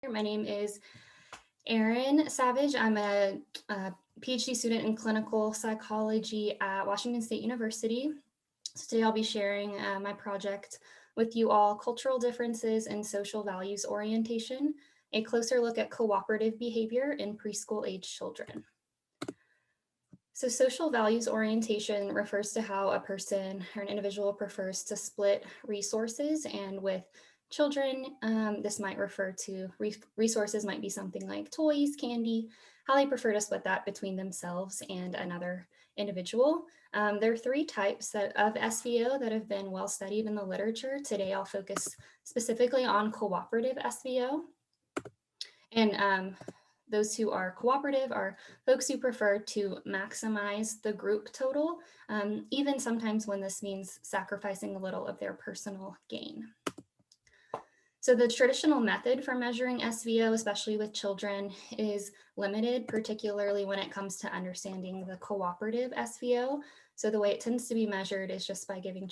My name is Erinn Savage. I'm a PhD student in clinical psychology at Washington State University. So today I'll be sharing my project with you all, Cultural Differences in Social Values Orientation, a closer look at cooperative behavior in preschool-age children. So social values orientation refers to how a person or an individual prefers to split resources, and with children, this might refer to resources might be something like toys, candy, how they prefer to split that between themselves and another individual. There are three types of SVO that have been well studied in the literature. Today I'll focus specifically on cooperative SVO. And those who are cooperative are folks who prefer to maximize the group total, even sometimes when this means sacrificing a little of their personal gain. So the traditional method for measuring SVO, especially with children, is limited, particularly when it comes to understanding the cooperative SVO. So the way it tends to be measured is just by giving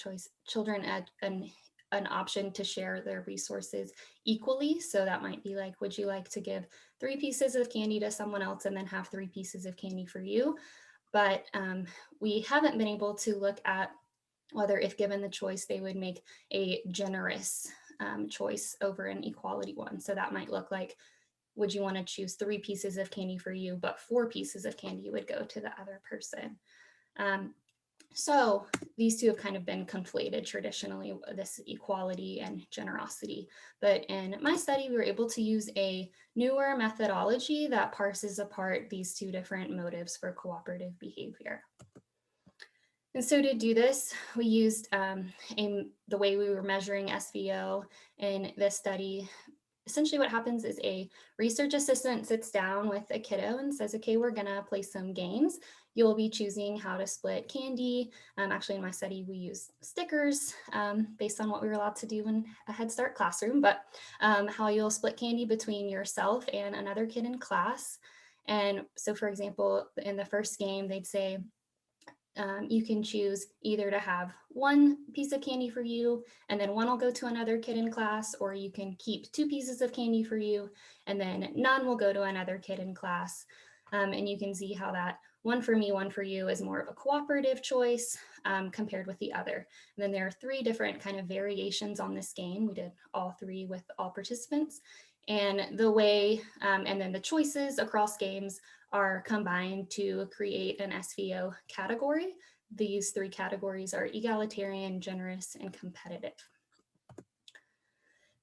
children an option to share their resources equally. So that might be like, would you like to give 3 pieces of candy to someone else and then have 3 pieces of candy for you? But we haven't been able to look at whether, if given the choice, they would make a generous choice over an equality one. So that might look like, would you want to choose 3 pieces of candy for you, but 4 pieces of candy would go to the other person. So these two have kind of been conflated traditionally, this equality and generosity. But in my study, we were able to use a newer methodology that parses apart these two different motives for cooperative behavior. And so to do this, we used the way we were measuring SVO in this study. Essentially what happens is a research assistant sits down with a kiddo and says, okay, we're gonna play some games. You'll be choosing how to split candy. Actually in my study, we used stickers based on what we were allowed to do in a Head Start classroom, but how you'll split candy between yourself and another kid in class. And so for example, in the first game, they'd say, you can choose either to have 1 piece of candy for you and then 1 will go to another kid in class, or you can keep 2 pieces of candy for you and then none will go to another kid in class. And you can see how that 1 for me, 1 for you is more of a cooperative choice compared with the other. And then there are 3 different kind of variations on this game. We did all 3 with all participants. And the way, and then the choices across games are combined to create an SVO category. These 3 categories are egalitarian, generous, and competitive.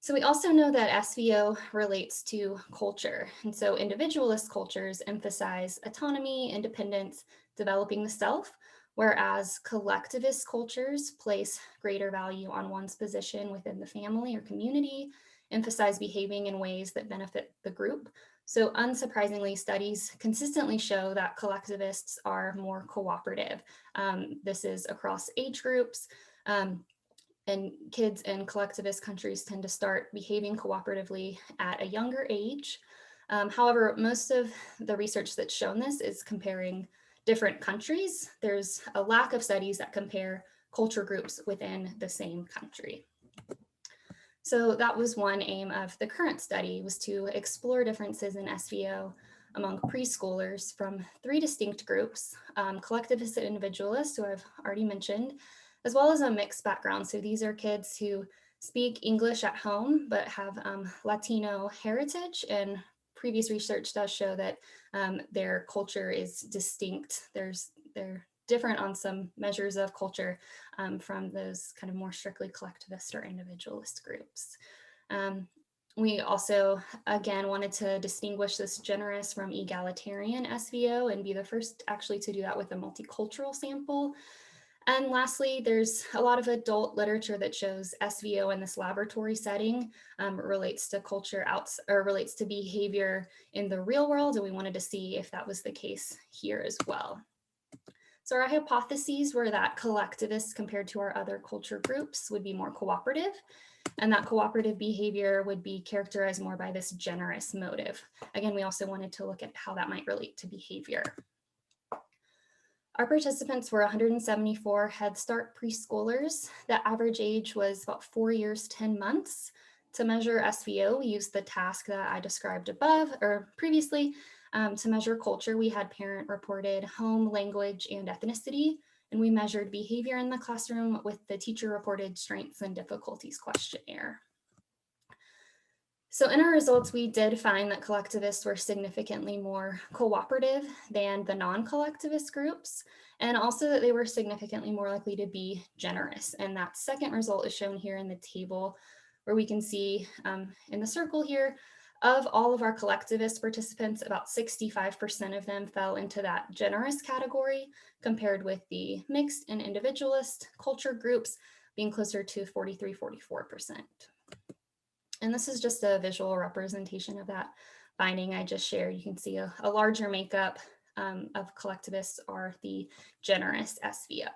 So we also know that SVO relates to culture. And so individualist cultures emphasize autonomy, independence, developing the self, whereas collectivist cultures place greater value on one's position within the family or community, emphasize behaving in ways that benefit the group. So unsurprisingly, studies consistently show that collectivists are more cooperative. This is across age groups, and kids in collectivist countries tend to start behaving cooperatively at a younger age. However, most of the research that's shown this is comparing different countries. There's a lack of studies that compare culture groups within the same country. So that was one aim of the current study, was to explore differences in SVO among preschoolers from 3 distinct groups, collectivists and individualists, who I've already mentioned, as well as a mixed background. So these are kids who speak English at home, but have Latino heritage, and previous research does show that their culture is distinct. They're different on some measures of culture from those kind of more strictly collectivist or individualist groups. We also, again, wanted to distinguish this generous from egalitarian SVO and be the first actually to do that with a multicultural sample. And lastly, there's a lot of adult literature that shows SVO in this laboratory setting relates to culture relates to behavior in the real world, and we wanted to see if that was the case here as well. So our hypotheses were that collectivists compared to our other culture groups would be more cooperative, and that cooperative behavior would be characterized more by this generous motive. Again, we also wanted to look at how that might relate to behavior. Our participants were 174 Head Start preschoolers. The average age was about 4 years, 10 months. To measure SVO, we used the task that I described above or previously. To measure culture, we had parent reported home, language, and ethnicity, and we measured behavior in the classroom with the teacher reported strengths and difficulties questionnaire. So in our results, we did find that collectivists were significantly more cooperative than the non-collectivist groups, and also that they were significantly more likely to be generous. And that second result is shown here in the table, where we can see in the circle here, of all of our collectivist participants, about 65% of them fell into that generous category, compared with the mixed and individualist culture groups being closer to 43-44%. And this is just a visual representation of that finding I just shared. You can see a larger makeup of collectivists are the generous SVO.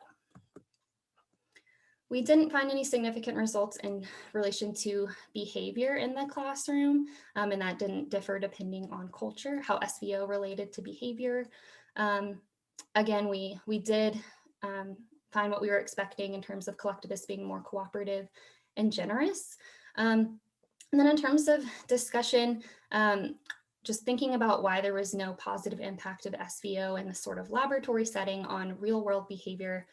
We didn't find any significant results in relation to behavior in the classroom, and that didn't differ depending on culture, how SVO related to behavior. Again, we did find what we were expecting in terms of collectivists being more cooperative and generous. And then in terms of discussion, just thinking about why there was no positive impact of SVO in this sort of laboratory setting on real world behavior.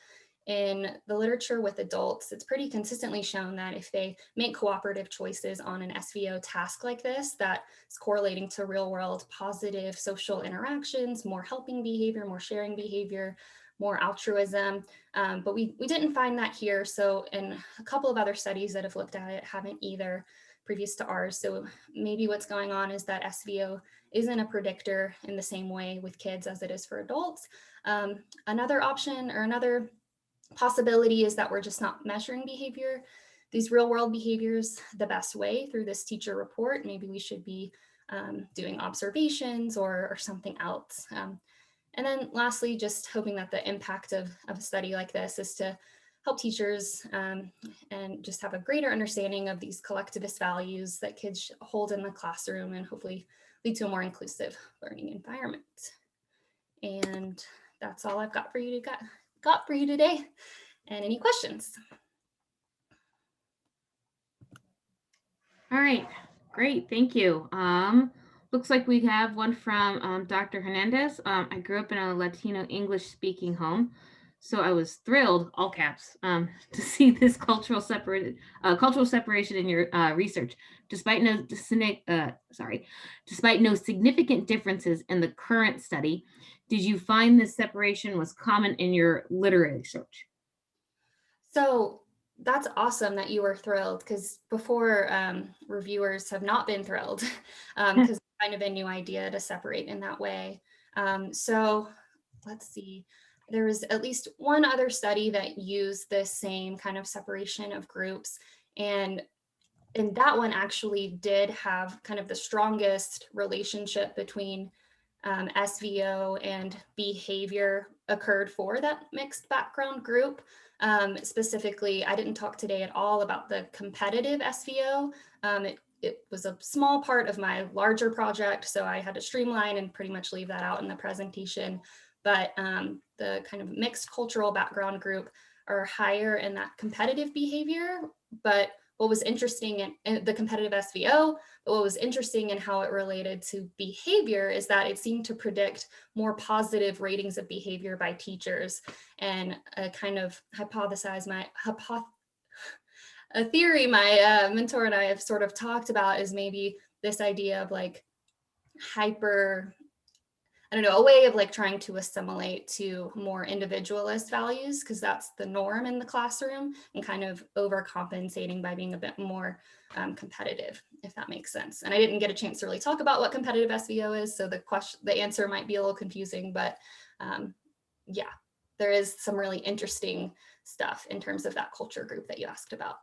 In the literature with adults, it's pretty consistently shown that if they make cooperative choices on an SVO task like this, that is correlating to real world positive social interactions, more helping behavior, more sharing behavior, more altruism. But we didn't find that here. So, and a couple of other studies that have looked at it haven't either, previous to ours. So maybe what's going on is that SVO isn't a predictor in the same way with kids as it is for adults. Another option or another possibility is that we're just not measuring behavior, these real world behaviors, the best way through this teacher report. Maybe we should be doing observations or something else. And then lastly, just hoping that the impact of a study like this is to help teachers and just have a greater understanding of these collectivist values that kids hold in the classroom and hopefully lead to a more inclusive learning environment. And that's all I've got for you today. And any questions? All right, great, thank you. Looks like we have one from Dr. Hernandez. I grew up in a Latino English-speaking home, so I was thrilled, all caps, to see this cultural separation in your research, despite no significant differences in the current study. Did you find this separation was common in your literary research? So that's awesome that you were thrilled, because before reviewers have not been thrilled because it's kind of a new idea to separate in that way. So let's see, there was at least one other study that used this same kind of separation of groups. And that one actually did have kind of the strongest relationship between SVO and behavior occurred for that mixed background group. Specifically, I didn't talk today at all about the competitive SVO. It was a small part of my larger project, so I had to streamline and pretty much leave that out in the presentation. But the kind of mixed cultural background group are higher in that competitive behavior. But what was interesting in the competitive SVO, but what was interesting in how it related to behavior is that it seemed to predict more positive ratings of behavior by teachers. And kind of hypothesize a theory my mentor and I have sort of talked about is maybe this idea of like a way of like trying to assimilate to more individualist values, because that's the norm in the classroom, and kind of overcompensating by being a bit more competitive, if that makes sense. And I didn't get a chance to really talk about what competitive SVO is, so the answer might be a little confusing, but yeah, there is some really interesting stuff in terms of that culture group that you asked about.